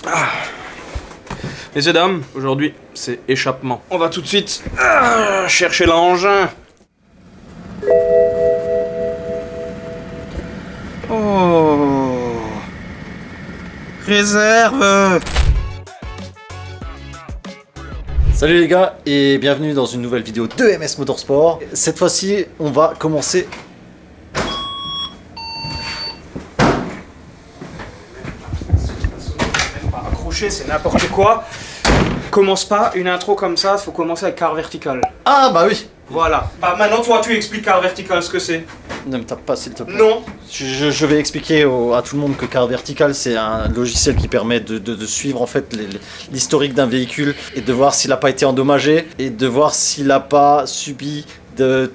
Ah. Messieurs, dames, aujourd'hui, c'est échappement. On va tout de suite chercher l'engin. Oh. Réserve. Salut les gars et bienvenue dans une nouvelle vidéo de MS Motorsport. Cette fois-ci, on va commencer... C'est n'importe quoi. Commence pas une intro comme ça, faut commencer avec car vertical. Ah bah oui. Voilà. Bah maintenant toi tu expliques car vertical ce que c'est. Ne me tape pas s'il te plaît. Non. Je vais expliquer à tout le monde que car vertical c'est un logiciel qui permet de suivre en fait l'historique d'un véhicule et de voir s'il n'a pas été endommagé et de voir s'il n'a pas subi de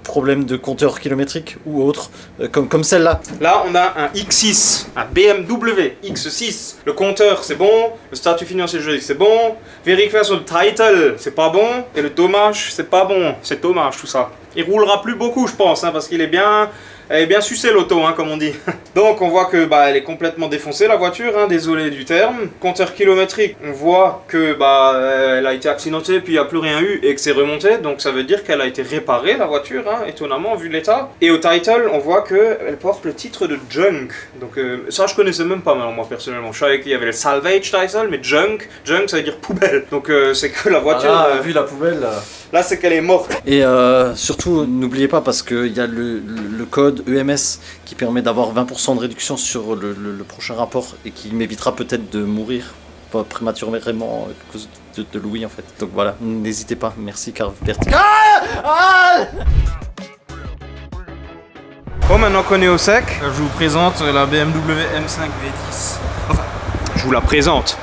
problèmes de compteur kilométrique ou autre, comme celle-là. Là, on a un X6, un BMW X6. Le compteur, c'est bon. Le statut financier juridique, c'est bon. Vérification de title, c'est pas bon. Et le dommage, c'est pas bon. C'est dommage tout ça. Il roulera plus beaucoup, je pense, hein, parce qu'il est bien... Elle est bien sucée l'auto, hein, comme on dit. Donc on voit que elle est complètement défoncée la voiture, hein, désolé du terme. Compteur kilométrique, on voit que elle a été accidentée puis il n'y a plus rien eu et que c'est remonté. Donc ça veut dire qu'elle a été réparée la voiture, hein, étonnamment vu l'état. Et au title, on voit qu'elle porte le titre de junk. Donc ça je connaissais même pas moi personnellement. Je savais qu'il y avait le salvage title, mais junk ça veut dire poubelle. Donc c'est que la voiture... Ah là, vu la poubelle... Là c'est qu'elle est morte. Et surtout n'oubliez pas parce qu'il y a le code EMS qui permet d'avoir 20% de réduction sur le prochain rapport et qui m'évitera peut-être de mourir pas prématurément à cause de Louis en fait. Donc voilà, n'hésitez pas, merci car vertical. Bon, maintenant qu'on est au sec, je vous présente la BMW M5 V10. Enfin, je vous la présente.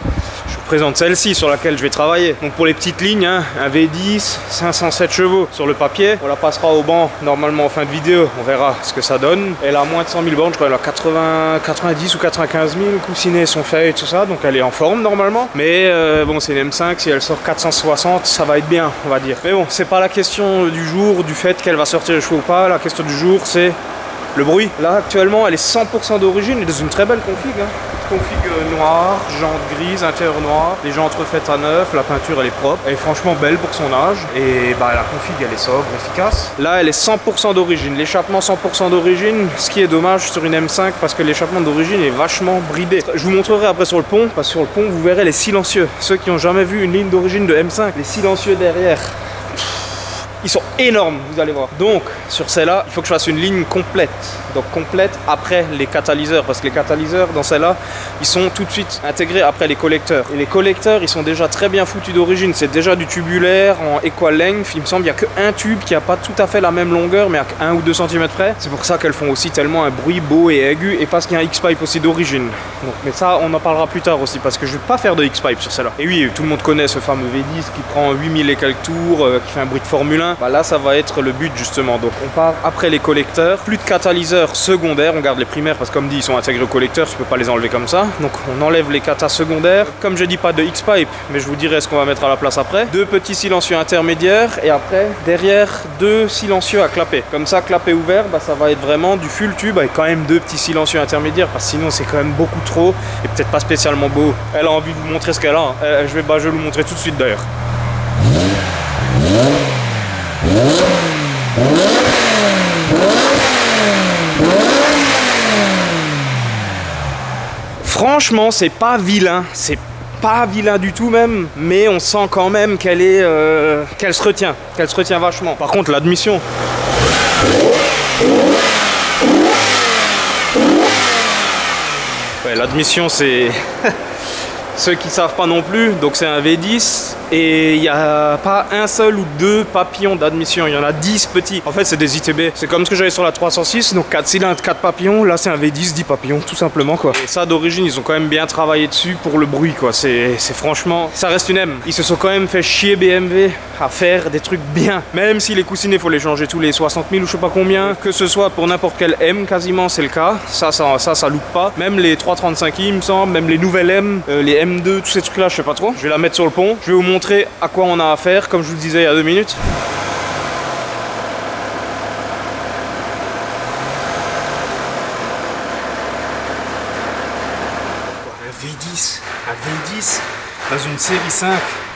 Présente celle-ci sur laquelle je vais travailler. Donc pour les petites lignes, hein, un V10, 507 chevaux sur le papier. On la passera au banc normalement en fin de vidéo, on verra ce que ça donne. Elle a moins de 100 000 bornes, je crois, elle a 90 ou 95 000, coussinets sont faits et tout ça, donc elle est en forme normalement. Mais bon, c'est une M5, si elle sort 460, ça va être bien, on va dire. Mais bon, c'est pas la question du jour, du fait qu'elle va sortir les chevaux ou pas. La question du jour, c'est le bruit. Là, actuellement, elle est 100% d'origine et dans une très belle config, hein. Config noir, jantes grises, intérieur noir, les jantes refaites à neuf, la peinture elle est propre, elle est franchement belle pour son âge et la config elle est sobre, efficace. Là elle est 100% d'origine, l'échappement 100% d'origine, ce qui est dommage sur une M5 parce que l'échappement d'origine est vachement bridé. Je vous montrerai après sur le pont, parce que sur le pont vous verrez les silencieux. Ceux qui n'ont jamais vu une ligne d'origine de M5, les silencieux derrière. Ils sont énormes, vous allez voir. Donc, sur celle-là, il faut que je fasse une ligne complète. Donc, complète après les catalyseurs. Parce que les catalyseurs, dans celle-là, ils sont tout de suite intégrés après les collecteurs. Et les collecteurs, ils sont déjà très bien foutus d'origine. C'est déjà du tubulaire en equal length. Il me semble qu'il n'y a qu'un tube qui n'a pas tout à fait la même longueur, mais à 1 ou 2 cm près. C'est pour ça qu'elles font aussi tellement un bruit beau et aigu. Et parce qu'il y a un X-Pipe aussi d'origine. Mais ça, on en parlera plus tard aussi. Parce que je ne vais pas faire de X-Pipe sur celle-là. Et oui, tout le monde connaît ce fameux V10 qui prend 8000 et quelques tours, qui fait un bruit de Formule 1. Là ça va être le but justement, donc on part après les collecteurs, plus de catalyseurs secondaires, on garde les primaires parce que comme dit ils sont intégrés au collecteur, je peux pas les enlever comme ça, donc on enlève les catas secondaires, comme je dis pas de X-Pipe, mais je vous dirai ce qu'on va mettre à la place après, 2 petits silencieux intermédiaires et après derrière 2 silencieux à clapet, comme ça clapet ouvert, ça va être vraiment du full tube avec quand même 2 petits silencieux intermédiaires parce que sinon c'est quand même beaucoup trop et peut-être pas spécialement beau. Elle a envie de vous montrer ce qu'elle a, hein. Je vais vous le montrer tout de suite d'ailleurs. Franchement, c'est pas vilain, du tout même, mais on sent quand même qu'elle est, qu'elle se retient vachement. Par contre, l'admission. Ouais, l'admission, c'est ceux qui savent pas non plus, donc c'est un V10 et il n'y a pas un seul ou 2 papillons d'admission, il y en a 10 petits. En fait c'est des ITB, c'est comme ce que j'avais sur la 306, donc 4 cylindres, 4 papillons, là c'est un V10, 10 papillons tout simplement quoi. Et ça d'origine ils ont quand même bien travaillé dessus pour le bruit quoi, c'est franchement, ça reste une M. Ils se sont quand même fait chier BMW à faire des trucs bien, même si les coussinets faut les changer tous les 60 000 ou je sais pas combien, que ce soit pour n'importe quel M quasiment c'est le cas, ça loupe pas, même les 335i il me semble, même les nouvelles M, les M2, tous ces trucs là je sais pas trop. Je vais la mettre sur le pont, je vais vous montrer à quoi on a affaire comme je vous le disais il y a 2 minutes. V10, un V10 dans une série 5,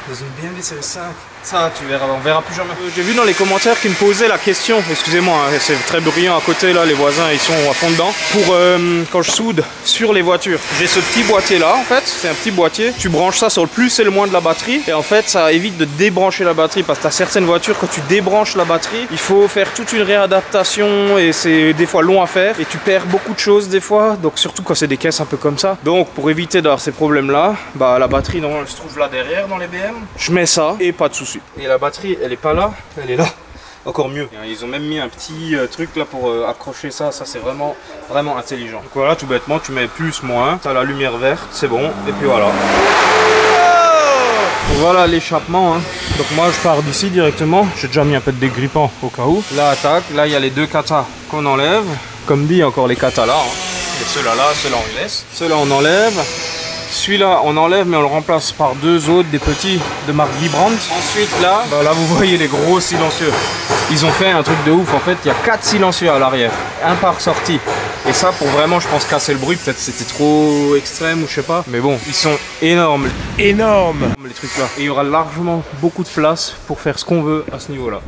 dans une BMW série 5. Ça, tu verras, on verra plus jamais. J'ai vu dans les commentaires qu'ils me posaient la question, excusez-moi, hein, c'est très bruyant à côté là, les voisins ils sont à fond dedans. Pour quand je soude sur les voitures, j'ai ce petit boîtier là en fait, c'est un petit boîtier. Tu branches ça sur le plus et le moins de la batterie et en fait ça évite de débrancher la batterie parce que t'as certaines voitures quand tu débranches la batterie, il faut faire toute une réadaptation et c'est des fois long à faire et tu perds beaucoup de choses des fois, donc surtout quand c'est des caisses un peu comme ça. Donc pour éviter d'avoir ces problèmes là, bah la batterie normalement elle se trouve là derrière dans les BM. Je mets ça et pas de soucis. Et la batterie, elle est pas là, elle est là. Encore mieux. Ils ont même mis un petit truc là pour accrocher ça. Ça, c'est vraiment intelligent. Donc voilà, tout bêtement, tu mets plus, moins. T'as la lumière verte, c'est bon. Et puis voilà. Voilà l'échappement. Hein. Donc moi, je pars d'ici directement. J'ai déjà mis un peu de dégrippant au cas où. Là, attaque. Là, il y a les deux katas qu'on enlève. Comme dit, encore les katas là. Hein. Et ceux-là, ceux-là, on les laisse. Ceux-là, on enlève. Celui-là, on enlève, mais on le remplace par deux autres, des petits de marque Vibrant. Ensuite, là, bah là, vous voyez les gros silencieux. Ils ont fait un truc de ouf. En fait, il y a 4 silencieux à l'arrière, un par sortie. Et ça, pour vraiment, je pense, casser le bruit, peut-être c'était trop extrême ou je sais pas. Mais bon, ils sont énormes. Énormes les trucs là. Et il y aura largement beaucoup de place pour faire ce qu'on veut à ce niveau-là.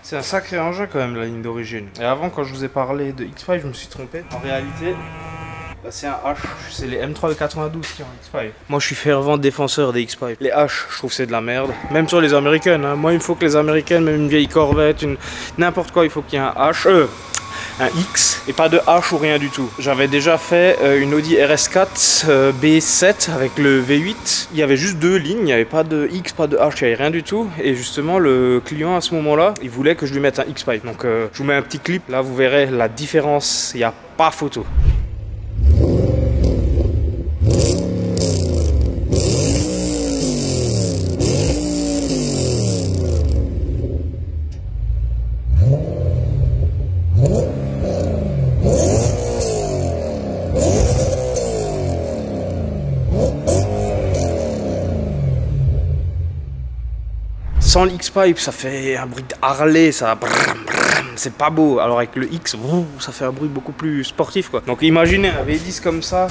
C'est un sacré engin quand même la ligne d'origine. Et avant quand je vous ai parlé de X5 je me suis trompé. En réalité bah, c'est un H, c'est les M3 de 92 qui ont X5. Moi je suis fervent défenseur des X5. Les H je trouve c'est de la merde. Même sur les américaines. Hein. Moi il me faut que les américaines, même une vieille Corvette, n'importe quoi il faut qu'il y ait un H. Un X et pas de H ou rien du tout. J'avais déjà fait une Audi RS4 B7 avec le V8. Il y avait juste deux lignes, il n'y avait pas de X, pas de H, il n'y avait rien du tout. Et justement, le client à ce moment-là, il voulait que je lui mette un X-Pipe. Donc je vous mets un petit clip, là vous verrez la différence, il n'y a pas photo. Sans l'X-Pipe, ça fait un bruit de Harley, ça c'est pas beau. Alors avec le X, ça fait un bruit beaucoup plus sportif quoi. Donc imaginez un V10 comme ça,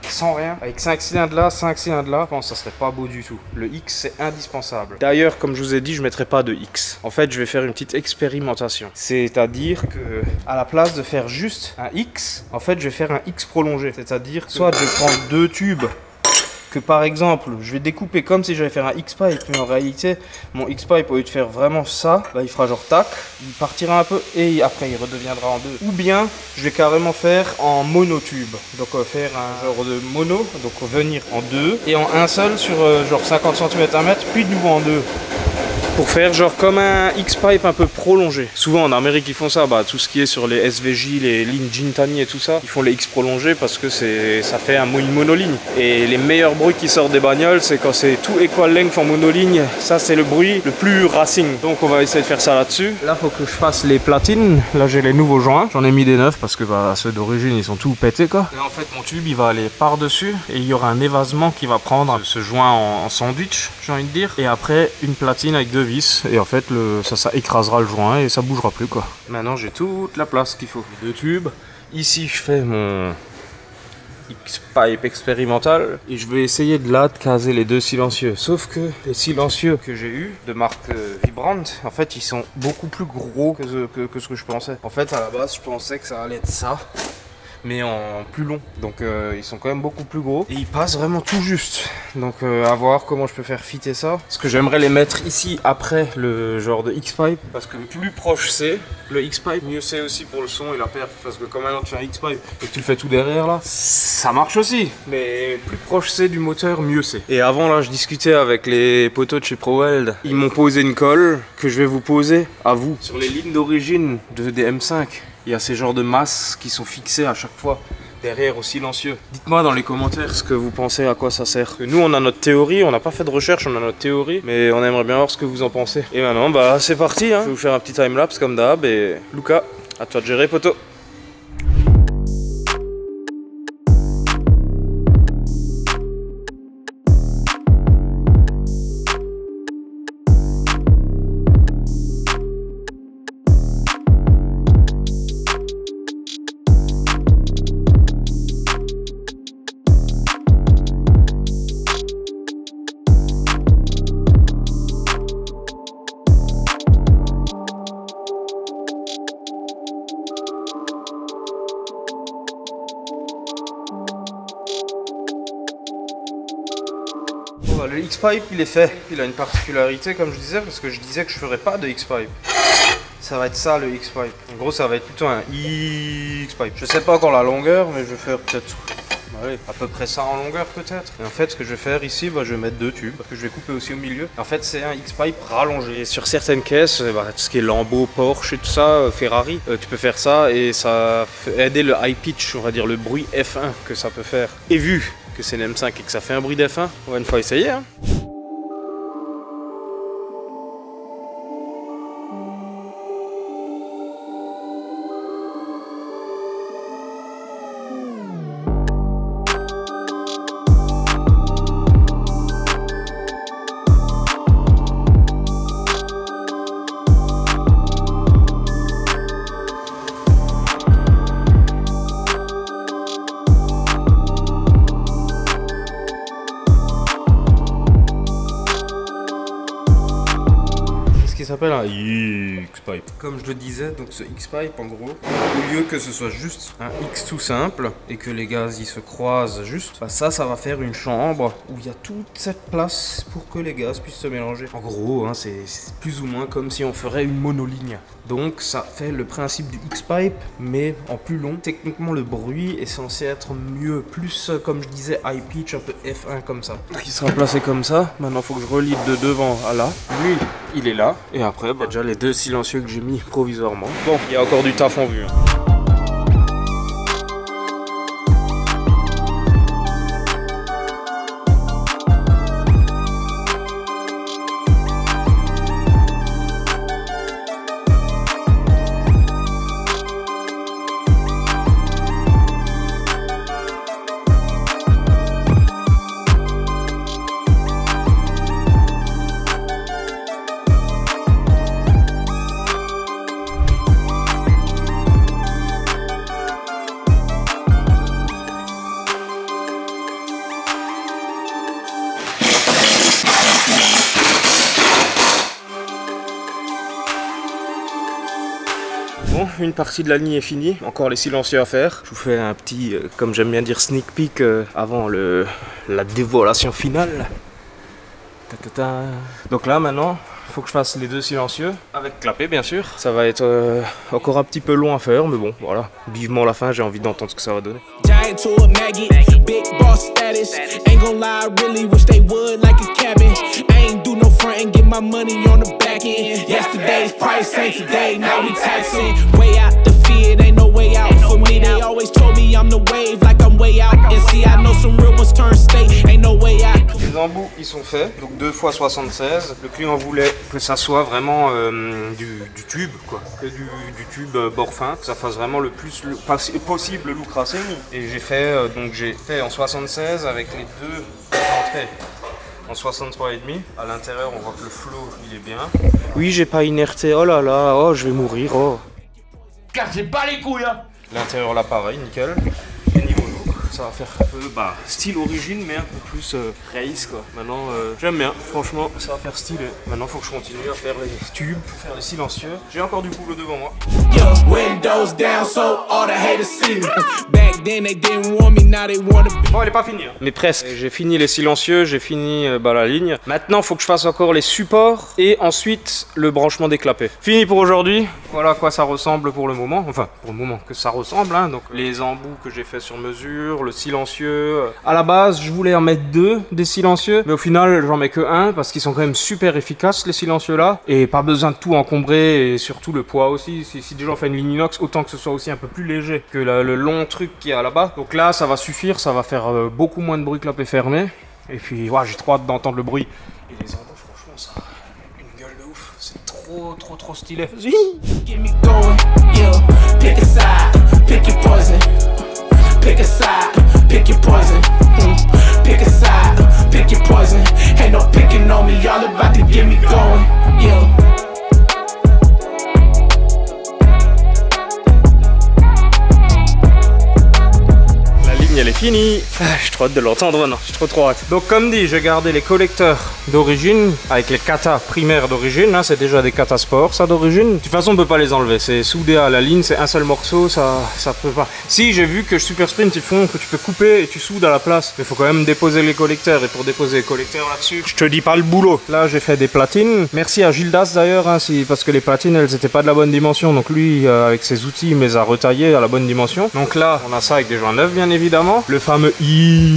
sans rien, avec 5 cylindres là, 5 cylindres là, je pense que ça serait pas beau du tout. Le X c'est indispensable. D'ailleurs, comme je vous ai dit, je mettrai pas de X. En fait, je vais faire une petite expérimentation. C'est-à-dire que à la place de faire juste un X, en fait, je vais faire un X prolongé. C'est-à-dire soit je vais prendre deux tubes que par exemple, je vais découper comme si j'allais faire un X-Pipe, mais en réalité, mon X-Pipe, au lieu de faire vraiment ça, bah, il fera genre tac, il partira un peu et après il redeviendra en deux. Ou bien, je vais carrément faire en monotube, donc faire un genre de mono, donc venir en deux, et en un seul sur genre 50 cm à mètre, puis de nouveau en deux. Pour faire genre comme un X-Pipe un peu prolongé. Souvent en Amérique ils font ça, bah, tout ce qui est sur les SVJ, les lignes Gintani et tout ça, ils font les X prolongés parce que ça fait une monoligne. Et les meilleurs bruits qui sortent des bagnoles, c'est quand c'est tout equal length en monoligne, ça c'est le bruit le plus racing. Donc on va essayer de faire ça là-dessus. Là faut que je fasse les platines, là j'ai les nouveaux joints, j'en ai mis des neufs parce que bah, ceux d'origine ils sont tout pétés quoi. Là en fait mon tube il va aller par-dessus et il y aura un évasement qui va prendre ce joint en sandwich, j'ai envie de dire. Et après une platine avec deux vis et en fait ça écrasera le joint et ça bougera plus quoi. Maintenant j'ai toute la place qu'il faut. Deux tubes. Ici je fais mon X-Pipe expérimental et je vais essayer de caser les deux silencieux. Sauf que les silencieux que j'ai eu de marque Vibrant, en fait ils sont beaucoup plus gros que ce que je pensais. En fait à la base je pensais que ça allait être ça, mais en plus long, donc ils sont quand même beaucoup plus gros et ils passent vraiment tout juste. Donc à voir comment je peux faire fitter ça, parce que j'aimerais les mettre ici après le genre de X-Pipe, parce que plus proche c'est le X-Pipe, mieux c'est aussi pour le son et la perf, parce que quand maintenant tu fais un X-Pipe et que tu le fais tout derrière là, ça marche aussi, mais plus proche c'est du moteur, mieux c'est. Et avant là je discutais avec les poteaux de chez ProWeld, ils m'ont posé une colle que je vais vous poser à vous. Sur les lignes d'origine des M5, il y a ces genres de masses qui sont fixées à chaque fois derrière au silencieux. Dites-moi dans les commentaires ce que vous pensez, à quoi ça sert. Nous on a notre théorie, on n'a pas fait de recherche, on a notre théorie, mais on aimerait bien voir ce que vous en pensez. Et maintenant bah c'est parti, hein. Je vais vous faire un petit timelapse comme d'hab et Luca, à toi de gérer poteau. Bah, le X-Pipe il est fait. Il a une particularité comme je disais, parce que je disais que je ferais pas de X-Pipe. Ça va être ça le X-Pipe. En gros ça va être plutôt un X-Pipe. Je sais pas encore la longueur, mais je vais faire peut-être à peu près ça en longueur peut-être. Et en fait ce que je vais faire ici, bah, je vais mettre 2 tubes que je vais couper aussi au milieu. En fait c'est un X-Pipe rallongé. Et sur certaines caisses, bah, tout ce qui est Lambo, Porsche et tout ça, Ferrari, tu peux faire ça et ça fait aider le high pitch, on va dire le bruit F1 que ça peut faire. Et vu que c'est une M5 et que ça fait un bruit d'F1, on va une fois essayer hein. S'appelle un X-Pipe. Comme je le disais, donc ce X-Pipe en gros, au lieu que ce soit juste un X tout simple et que les gaz ils se croisent juste, bah ça va faire une chambre où il y a toute cette place pour que les gaz puissent se mélanger. En gros, hein, c'est plus ou moins comme si on ferait une monoligne. Donc ça fait le principe du X-Pipe mais en plus long. Techniquement le bruit est censé être mieux, plus comme je disais high pitch, un peu F1 comme ça. Donc il sera placé comme ça. Maintenant il faut que je relie de devant à là. Lui il est là et après bah, il y a déjà les 2 silencieux que j'ai mis provisoirement. Bon, il y a encore du taf en vue. Bon, une partie de la ligne est finie, encore les silencieux à faire. Je vous fais un petit, comme j'aime bien dire, sneak peek avant la dévoilation finale. Donc là maintenant, il faut que je fasse les 2 silencieux, avec clapet bien sûr. Ça va être encore un petit peu long à faire, mais bon, voilà. Vivement la fin, j'ai envie d'entendre ce que ça va donner. Yesterday's price ain't today, now we taxing. Way out the fear, ain't no way out for me. They always told me I'm the wave, like I'm way out. And see, I know some real ones turn state, ain't no way out. Les embouts, ils sont faits, donc 2 x 76. Le client voulait que ça soit vraiment du tube, quoi. Que du tube bord fin, que ça fasse vraiment le plus possible le look racing. Et j'ai fait, en 76 avec les 2 entrées. En 63,5, à l'intérieur on voit que le flow il est bien. Oui, j'ai pas inerté, oh là là, oh je vais mourir, oh. Cassez pas les couilles hein. L'intérieur là pareil, nickel. Et niveau look, ça va faire un peu style origine mais un peu plus race quoi. Maintenant j'aime bien, franchement ça va faire stylé. Maintenant faut que je continue à faire les tubes, faire les silencieux. J'ai encore du boulot devant moi. Bon elle est pas finie hein. Mais presque. J'ai fini les silencieux, j'ai fini la ligne. Maintenant faut que je fasse encore les supports et ensuite le branchement des clapets. Fini pour aujourd'hui. Voilà à quoi ça ressemble pour le moment. Enfin pour le moment que ça ressemble hein. Donc les embouts que j'ai fait sur mesure, le silencieux. À la base je voulais en mettre 2 des silencieux. Mais au final j'en mets que 1 parce qu'ils sont quand même super efficaces les silencieux là. Et pas besoin de tout encombrer et surtout le poids aussi. Si déjà on fait une ligne inox, autant que ce soit aussi un peu plus léger que le long truc qu'il y a là-bas. Donc là ça va suffire, ça va faire beaucoup moins de bruit clapet fermé. Et puis ouais, j'ai trop hâte d'entendre le bruit. Et les embouts franchement ça a une gueule de ouf. C'est trop stylé. La ligne elle est finie. fini. J'ai trop hâte de l'entendre maintenant, j'ai trop hâte. Donc comme dit, j'ai gardé les collecteurs d'origine avec les katas primaires d'origine, hein, c'est déjà des katas sport ça d'origine. De toute façon on peut pas les enlever, c'est soudé à la ligne, c'est un seul morceau, ça peut pas. Si j'ai vu que Super Sprint ils font que tu peux couper et tu soudes à la place, mais il faut quand même déposer les collecteurs et pour déposer les collecteurs là-dessus, je te dis pas le boulot. Là j'ai fait des platines, merci à Gildas d'ailleurs, hein, parce que les platines elles étaient pas de la bonne dimension, donc lui avec ses outils il me les a retaillées à la bonne dimension. Donc là on a ça avec des joints neufs bien évidemment, le fameux X-Pipe.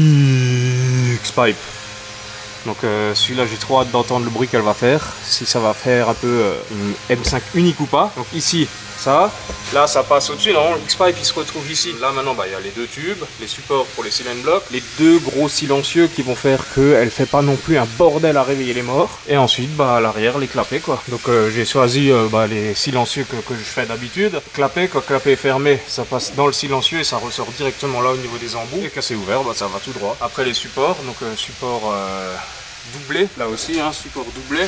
Donc celui-là j'ai trop hâte d'entendre le bruit qu'elle va faire, si ça va faire un peu une M5 unique ou pas. Donc ici ça, là ça passe au-dessus, normalement le X-Pipe il se retrouve ici. Là maintenant bah, il y a les deux tubes, les supports pour les cylindres blocs, les deux gros silencieux qui vont faire qu'elle fait pas non plus un bordel à réveiller les morts. Et ensuite bah, à l'arrière les clapets quoi. Donc j'ai choisi bah, les silencieux que je fais d'habitude. Clapet, quand clapet est fermé, ça passe dans le silencieux et ça ressort directement là au niveau des embouts. Et quand c'est ouvert, bah, ça va tout droit. Après les supports, donc support doublé, là aussi hein, support doublé.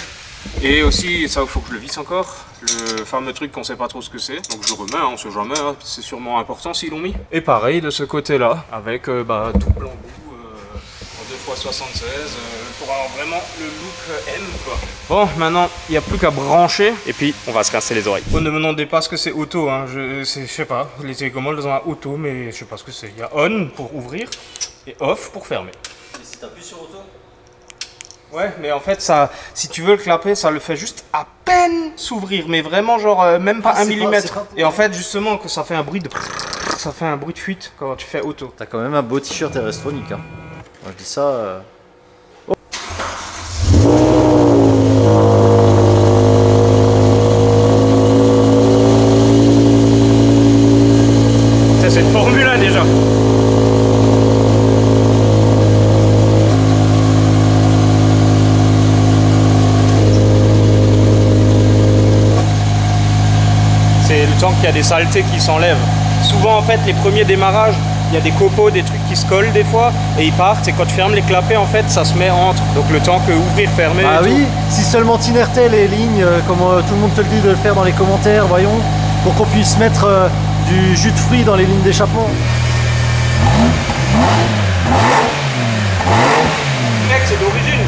Et aussi, ça il faut que je le visse encore, le fameux truc qu'on sait pas trop ce que c'est. Donc je le remets, hein, on sait jamais, hein, c'est sûrement important s'ils l'ont mis. Et pareil de ce côté-là, avec bah, tout blanc en 2x76 pour avoir vraiment le look M quoi. Bon, maintenant il n'y a plus qu'à brancher et puis on va se rincer les oreilles. Bon, ne me demandez pas ce que c'est auto, hein. Je sais pas, les télécommandes elles ont un auto, mais je sais pas ce que c'est. Il y a on pour ouvrir et off pour fermer. Et si tu appuies sur auto? Ouais, mais en fait, ça, si tu veux le clapper, ça le fait juste à peine s'ouvrir, mais vraiment genre même pas 1 mm. Et en fait, justement, que ça fait un bruit de... Ça fait un bruit de fuite quand tu fais auto. T'as quand même un beau t-shirt Erestronic, hein. Moi je dis ça... Ça, c'est une Formule 1 déjà. Qu'il y a des saletés qui s'enlèvent. Souvent en fait les premiers démarrages, il y a des copeaux, des trucs qui se collent des fois et ils partent et quand tu fermes les clapets en fait ça se met entre. Donc le temps que ouvrir, fermer. Ah oui, si seulement t'inertais les lignes comme tout le monde te le dit de le faire dans les commentaires, voyons, pour qu'on puisse mettre du jus de fruits dans les lignes d'échappement. Mec, c'est d'origine.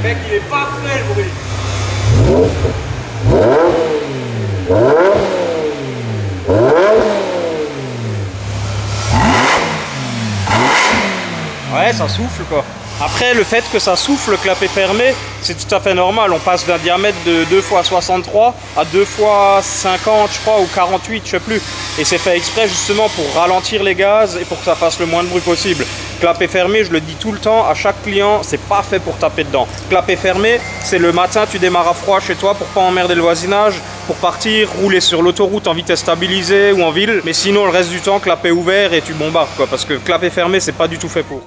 Mec, il est parfait le bruit. Ouais, ça souffle quoi. Après, le fait que ça souffle, le clapet fermé, c'est tout à fait normal. On passe d'un diamètre de 2x63 à 2x50, je crois, ou 48, je sais plus. Et c'est fait exprès justement pour ralentir les gaz et pour que ça fasse le moins de bruit possible. Clapet fermé, je le dis tout le temps, à chaque client, c'est pas fait pour taper dedans. Clapet fermé, c'est le matin, tu démarres à froid chez toi pour pas emmerder le voisinage, pour partir, rouler sur l'autoroute en vitesse stabilisée ou en ville. Mais sinon, le reste du temps, clapet ouvert et tu bombardes quoi. Parce que clapet fermé, c'est pas du tout fait pour.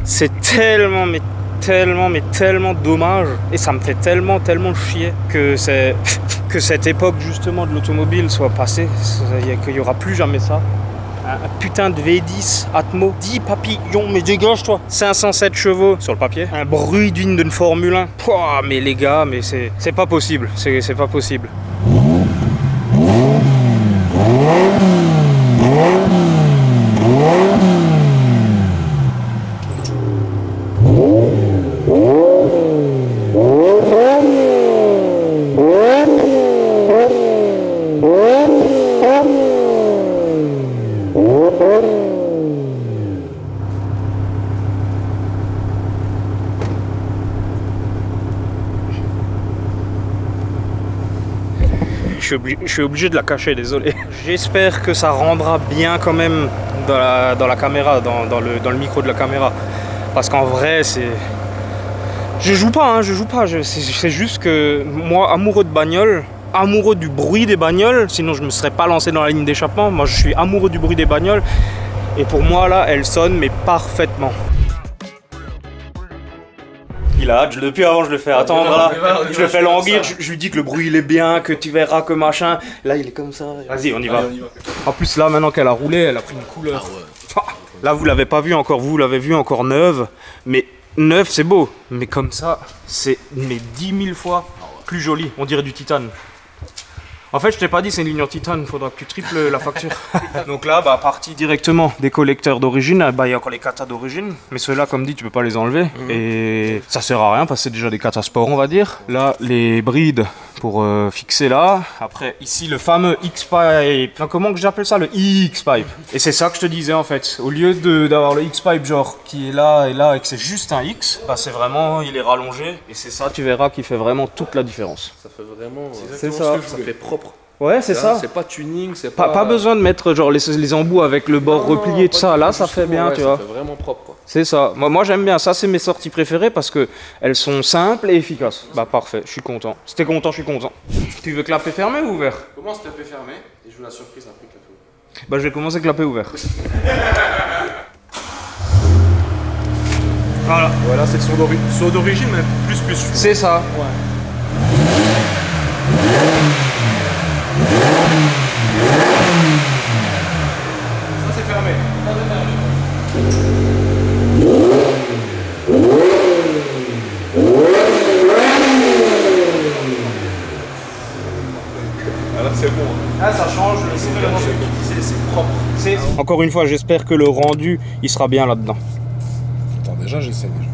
C'est tellement, mais tellement dommage et ça me fait tellement chier que cette époque justement de l'automobile soit passée, qu'il n'y aura plus jamais ça. Un putain de V10 Atmo, 10 papillons, mais dégage-toi. 507 chevaux sur le papier, un bruit digne d'une Formule 1. Pouah, mais les gars, mais c'est pas possible, c'est pas possible. Je suis obligé de la cacher, désolé. J'espère que ça rendra bien quand même dans la caméra, dans le micro de la caméra. Parce qu'en vrai, c'est... Je joue pas, c'est juste que moi, amoureux de bagnole, amoureux du bruit des bagnoles, sinon je me serais pas lancé dans la ligne d'échappement. Moi, je suis amoureux du bruit des bagnoles. Et pour moi, là, elle sonne, mais parfaitement. Il a hâte, depuis avant je le fais attendre là, je le fais languir, je lui dis que le bruit il est bien, que tu verras que machin. Là il est comme ça. Vas-y, on y va. En plus là maintenant qu'elle a roulé, elle a pris une couleur. Là vous l'avez pas vu encore, vous l'avez vu encore neuve, mais neuve c'est beau, mais comme ça c'est 10 000 fois plus joli, on dirait du titane. En fait, je t'ai pas dit, c'est une ligne en titane, il faudra que tu triples la facture. Donc là, bah, partie directement des collecteurs d'origine, bah, il y a encore les katas d'origine, mais ceux-là, comme dit, tu peux pas les enlever. Et ça sert à rien parce que c'est déjà des katas sport, on va dire. Là, les brides pour fixer là. Après, ici, le fameux X-Pipe. Enfin, comment que j'appelle ça? Le X-Pipe. Et c'est ça que je te disais en fait. Au lieu d'avoir le X-Pipe, genre, qui est là et là, et que c'est juste un X, bah, c'est vraiment, il est rallongé. Et c'est ça, tu verras, qui fait vraiment toute la différence. Ça fait vraiment. C'est ça. Ça fait propre. Ouais, c'est ça. C'est pas tuning, c'est pas besoin de mettre genre les embouts avec le bord replié, tout ça. Là, ça fait bien, tu vois. Ça fait vraiment propre, quoi. C'est ça. Moi j'aime bien. Ça, c'est mes sorties préférées parce que elles sont simples et efficaces. Bah, parfait. Je suis content. Si t'es content, je suis content. Tu veux clapper fermé ou ouvert? Commence clapper fermé et je veux la surprise après clapper ouvert. Bah, je vais commencer clapper ouvert. Voilà. Voilà, c'est le son d'origine, mais plus. C'est ça. Ouais. Ça c'est fermé. Ah là c'est bon. Ah, ça change, C'est propre. Encore une fois, j'espère que le rendu, il sera bien là-dedans. Attends, déjà j'essaie déjà.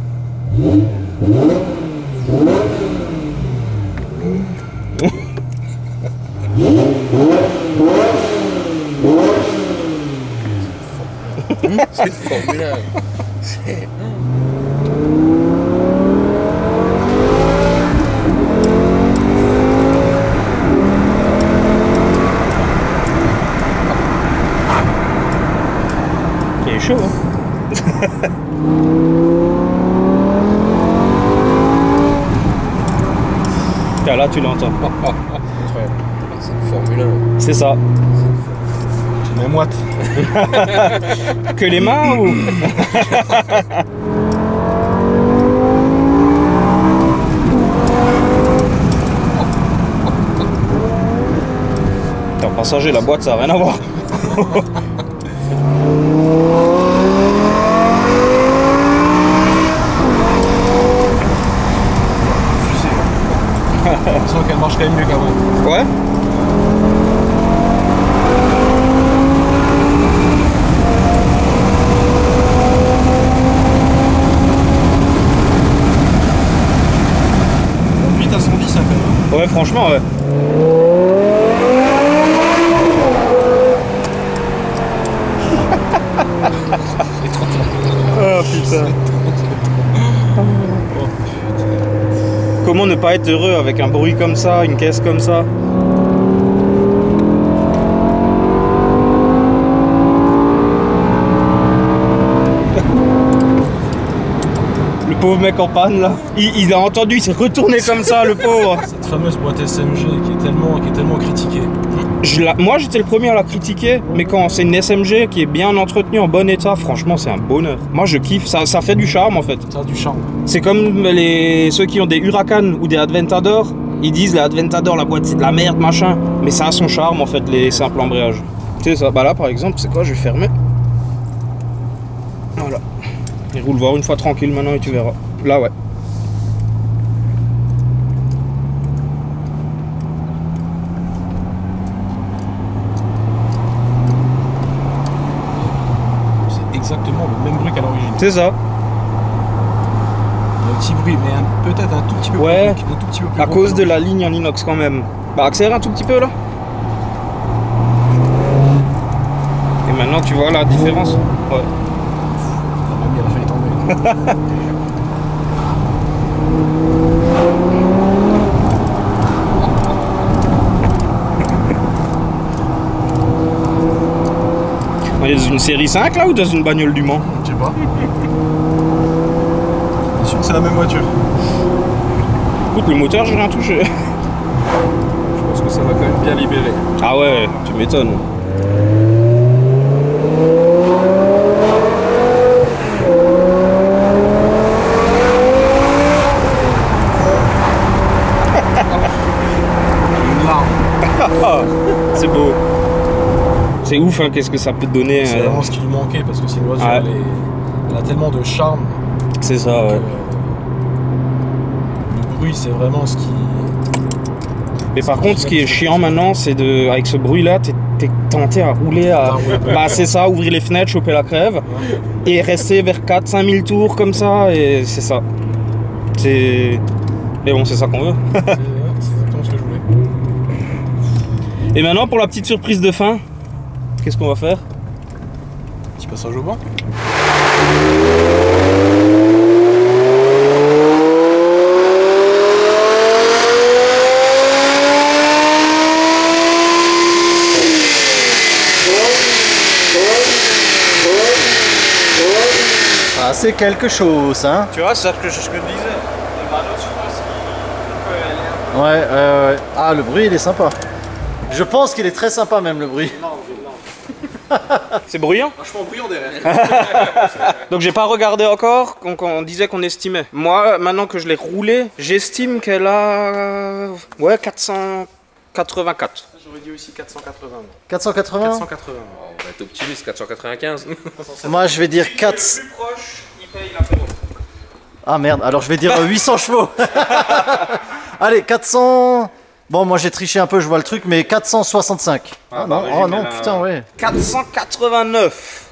C'est formidable. Il est chaud, hein. Tiens, là, tu l'entends. Incroyable. C'est une Formule 1. C'est ça. Tu mets moite. Que les mains ou... T'es en passager, la boîte, ça n'a rien à voir. J'ai l'impression qu'elle marche quand même mieux qu'avant. Ouais. Vite à 110 ça quand même. Ouais, franchement, ouais. Oh putain. Comment ne pas être heureux avec un bruit comme ça, une caisse comme ça? Le pauvre mec en panne là, il a entendu, il s'est retourné comme ça, le pauvre. Cette fameuse boîte SMG qui est tellement critiquée. Moi j'étais le premier à la critiquer, mais quand c'est une SMG qui est bien entretenue, en bon état, franchement c'est un bonheur. Moi je kiffe, ça fait du charme en fait. Ça a du charme. C'est comme ceux qui ont des Huracan ou des Adventador, ils disent les Adventador, la boîte c'est de la merde machin, mais ça a son charme en fait, les simples embrayages. Tu sais ça, bah là par exemple, c'est quoi, je vais fermer. Voilà. Il roule voir une fois tranquille maintenant et tu verras. Là ouais. C'est exactement le même bruit qu'à l'origine. C'est ça. Il y a un petit bruit, mais peut-être un tout petit peu Ouais, plus, un tout petit peu plus à gros cause que de la ligne en inox quand même. Bah accélère un tout petit peu là. Et maintenant tu vois la différence. Ouais. la mamie, elle a failli tomber. On est dans une série 5 là ou dans une bagnole du Mans? Je sais pas. Je suis sûr que c'est la même voiture. Écoute, le moteur j'ai rien touché. Je pense que ça va quand même bien libérer. Ah ouais, tu m'étonnes. C'est beau. C'est ouf, hein, qu'est-ce que ça peut te donner. C'est vraiment ce qui lui manquait parce que c'est une voiture, Ouais. elle a tellement de charme. C'est ça, ouais. Le bruit, c'est vraiment ce qui. Mais par contre, ce qui est chiant maintenant, c'est de, avec ce bruit-là, t'es tenté à rouler à. Bah, c'est ça, ouvrir les fenêtres, choper la crève, et rester vers 4-5 000 tours comme ça, et c'est ça. C'est. Mais bon, c'est ça qu'on veut. C'est exactement ce que je voulais. Et maintenant, pour la petite surprise de fin, qu'est-ce qu'on va faire? Petit passage au banc. Ah, c'est quelque chose, hein. Tu vois, c'est ça que je disais. Ouais. Ah, le bruit, il est sympa. Je pense qu'il est très sympa, même, le bruit. C'est bruyant. Vachement bruyant derrière. Donc j'ai pas regardé encore, on disait qu'on estimait. Moi, maintenant que je l'ai roulé, j'estime qu'elle a... Ouais, 484. J'aurais dit aussi 480. 480 480. On va être optimiste, 495. Moi, je vais dire 4... plus proche, il paye l'apéro. Ah, merde. Alors, je vais dire 800 chevaux. Allez, 400... Bon, moi, j'ai triché un peu, je vois le truc, mais 465. Ah, non, bah, oh non, mais là- putain, ouais. 489.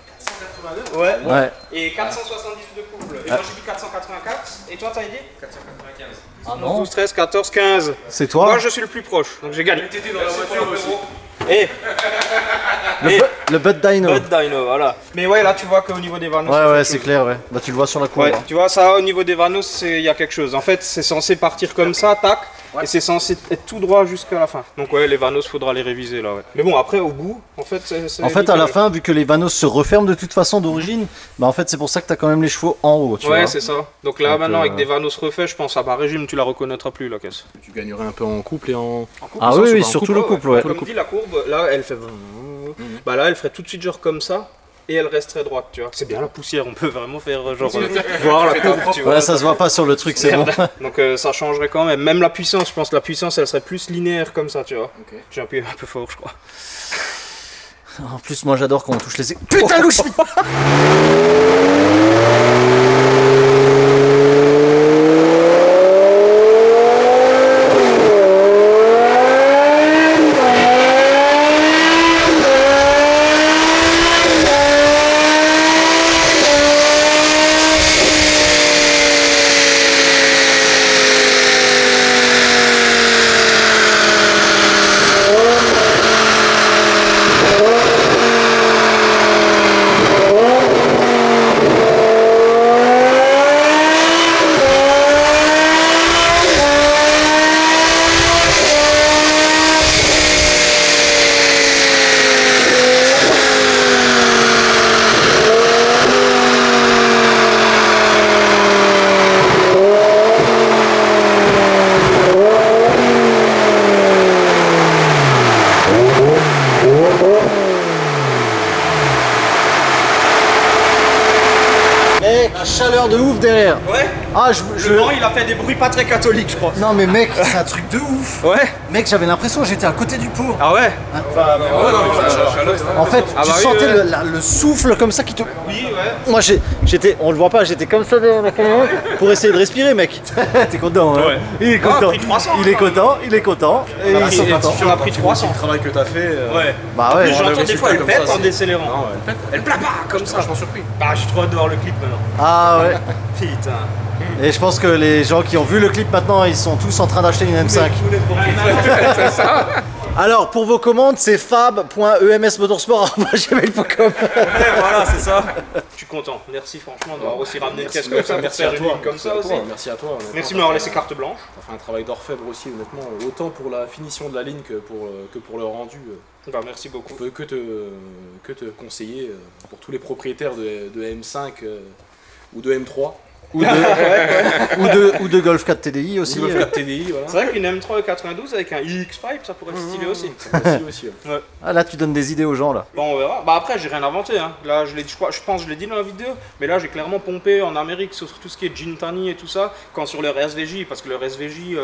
Ouais. Ouais. Et 470 de couple. Et moi j'ai dit 484. Et toi t'as dit 495. Ah non, 12, 13, 14, 15. c'est toi. Moi je suis le plus proche, donc j'ai gagné. T'étais dans la voiture aussi. Et Le Bud Dino. Bud Dino, voilà. Mais ouais, là tu vois qu'au niveau des vanos. Ouais, c'est clair, ouais. Bah, tu le vois sur la courbe. Ouais, tu vois, ça au niveau des vanos, il y a quelque chose. En fait, c'est censé partir comme ça, tac, et c'est censé être tout droit jusqu'à la fin. Donc ouais, les vanos, faudra les réviser là, ouais. Mais bon, après, au bout, en fait, c'est En fait, à la nickel. fin, vu que les vanos se referment de toute façon d'origine, bah en fait, c'est pour ça que t'as quand même les chevaux en haut, tu Ouais, vois. c'est ça. Donc là, Donc, maintenant, avec des vanos refaits, je pense à par régime, tu la reconnaîtras plus, la caisse. Tu gagnerais un peu en couple et en. Ah oui, oui, surtout le couple, ouais. Comme dit, la courbe, là, elle fait... Bah là, elle ferait tout de suite genre comme ça, et elle resterait droite, tu vois. C'est bien la poussière, on peut vraiment faire genre... voir la courbe, tu vois. Ouais, ça se voit pas sur le truc, c'est bon. Donc ça changerait quand même. Même la puissance, je pense que la puissance, elle serait plus linéaire comme ça, tu vois. Ok. J'ai appuyé un peu fort, je crois. En plus, moi, j'adore quand on touche les... Putain, louche. Mec, chaleur de ouf derrière. Ouais. Ah, Le vent, il a fait des bruits pas très catholiques, je crois. Non mais mec, c'est un truc de ouf. Ouais. Mec, j'avais l'impression que j'étais à côté du pot. Ah ouais. En fait, Ah tu bah oui, sentais ouais. le souffle comme ça qui te... Oui, ouais. Moi j'étais, on le voit pas, j'étais comme ça derrière la caméra pour essayer de respirer, mec. T'es content, hein? Ouais. Il est Ah, on a content. pris 300, Il est quand même. content, il est content. Et ils sont contents. On a pris 300. Le travail que t'as fait. Ouais. Bah ouais. J'entends des fois, elle comme pète ça, en c'est- décélérant. Non, ouais. Elle plapa comme ça. Vachement surpris. Bah, je suis trop hâte de voir le clip maintenant. Ah ouais. Putain. Et je pense que les gens qui ont vu le clip maintenant, ils sont tous en train d'acheter une M5. Alors, pour vos commandes, c'est fab.emsmotorsport@gmail.com. Ouais, voilà, c'est ça. Je suis content. Merci franchement d'avoir aussi ramené une caisse comme ça pour Merci faire à une toi. ligne comme ça aussi. Merci à toi. honnêtement. Merci de m'avoir laissé carte blanche. T'as fait un travail d'orfèvre aussi, honnêtement, autant pour la finition de la ligne que pour le rendu. Bah, merci beaucoup. On peut que te conseiller pour tous les propriétaires de M5 ou de M3. Ou de Golf 4 TDI aussi. Golf 4 TDI, voilà. C'est vrai qu'une M3 92 avec un X-Pipe, ça pourrait être stylé aussi. Aussi, ouais. Ouais. Ah là, tu donnes des idées aux gens là. Bon, on verra. Bah après, j'ai rien inventé. Hein. Là, je pense que je l'ai dit dans la vidéo, mais là, j'ai clairement pompé en Amérique sur tout ce qui est Gintani et tout ça, quand sur leur SVJ, parce que leur SVJ,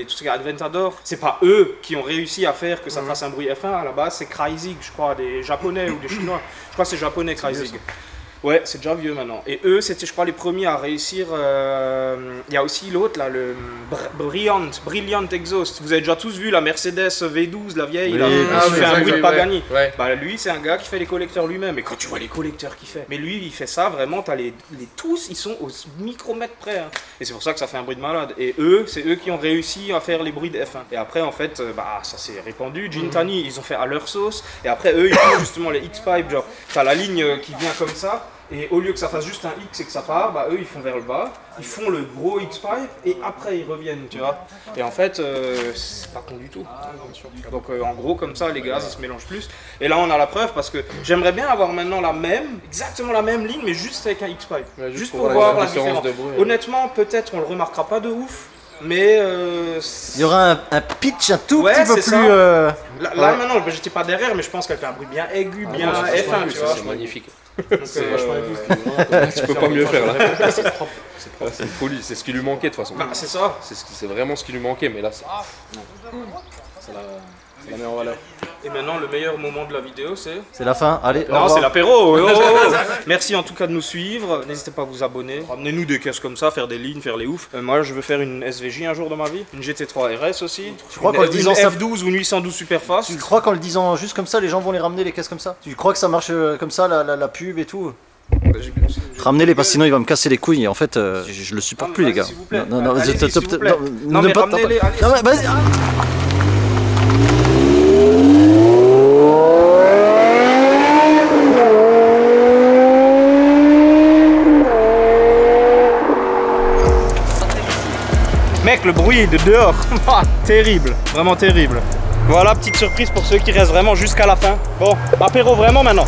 tout ce qui est Adventador, c'est pas eux qui ont réussi à faire que ça fasse un bruit F1. À la base, c'est Cryzig, je crois, des Japonais ou des Chinois. Je crois que c'est japonais, Cryzig. Ouais, c'est déjà vieux maintenant. Et eux, c'était, je crois, les premiers à réussir. Il y a aussi l'autre, là, le Brilliant Exhaust. Vous avez déjà tous vu la Mercedes V12, la vieille, Oui, là, qui fait un bruit de Pagani. Ouais. Bah, lui, c'est un gars qui fait les collecteurs lui-même. Et quand tu vois les collecteurs qu'il fait, mais lui, il fait ça vraiment. T'as tous, ils sont au micromètre près. Hein. Et c'est pour ça que ça fait un bruit de malade. Et eux, c'est eux qui ont réussi à faire les bruits de F1. Et après, en fait, bah, ça s'est répandu. Gintani, ils ont fait à leur sauce. Et après, eux, ils font justement les X-Pipe. Genre, t'as la ligne qui vient comme ça. Et au lieu que ça fasse juste un X et que ça part, bah eux ils font vers le bas, ils font le gros X-Pipe et après ils reviennent, tu vois. Et en fait, c'est pas con du tout. Donc en gros comme ça les gaz ils se mélangent plus. Et là on a la preuve parce que j'aimerais bien avoir maintenant exactement la même ligne mais juste avec un X-Pipe. Ouais, juste pour voir la différence. de bruit. Honnêtement peut-être on le remarquera pas de ouf. Mais il y aura un pitch un tout petit peu c'est plus. Là maintenant, j'étais pas derrière, mais je pense qu'elle fait un bruit bien aigu, bien F1, tu vois. C'est magnifique. Donc, C'est vachement épique. Tu peux pas mieux faire là. C'est une folie, c'est ce qui lui manquait de toute façon. bah, c'est ça. C'est vraiment ce qui lui manquait, mais là c'est. Ça la met en valeur. Et maintenant, le meilleur moment de la vidéo, c'est... C'est la fin. Allez, au Non, revoir. c'est l'apéro. Oh, oh, oh. Merci en tout cas de nous suivre. N'hésitez pas à vous abonner. Ramenez-nous des caisses comme ça, faire des lignes, faire les oufs. Moi, je veux faire une SVJ un jour dans ma vie. Une GT3 RS aussi. Tu crois Une- qu'en le une disant ça- F12 ou une 812 Superfast. Tu crois qu'en le disant juste comme ça, les gens vont les ramener les caisses comme ça? Tu crois que ça marche comme ça, la pub et tout? Ramenez-les parce que sinon il va me casser les couilles. En fait, je le supporte Ah, plus, mais les gars. vas-y, s'il vous plaît. Non, Allez-y, t'as- s'il vous plaît. Non, ne mais pas- ramenez-les, allez. Non, mais vas-y. Mec, le bruit de dehors, terrible, vraiment terrible. Voilà, petite surprise pour ceux qui restent vraiment jusqu'à la fin. Bon, apéro vraiment maintenant.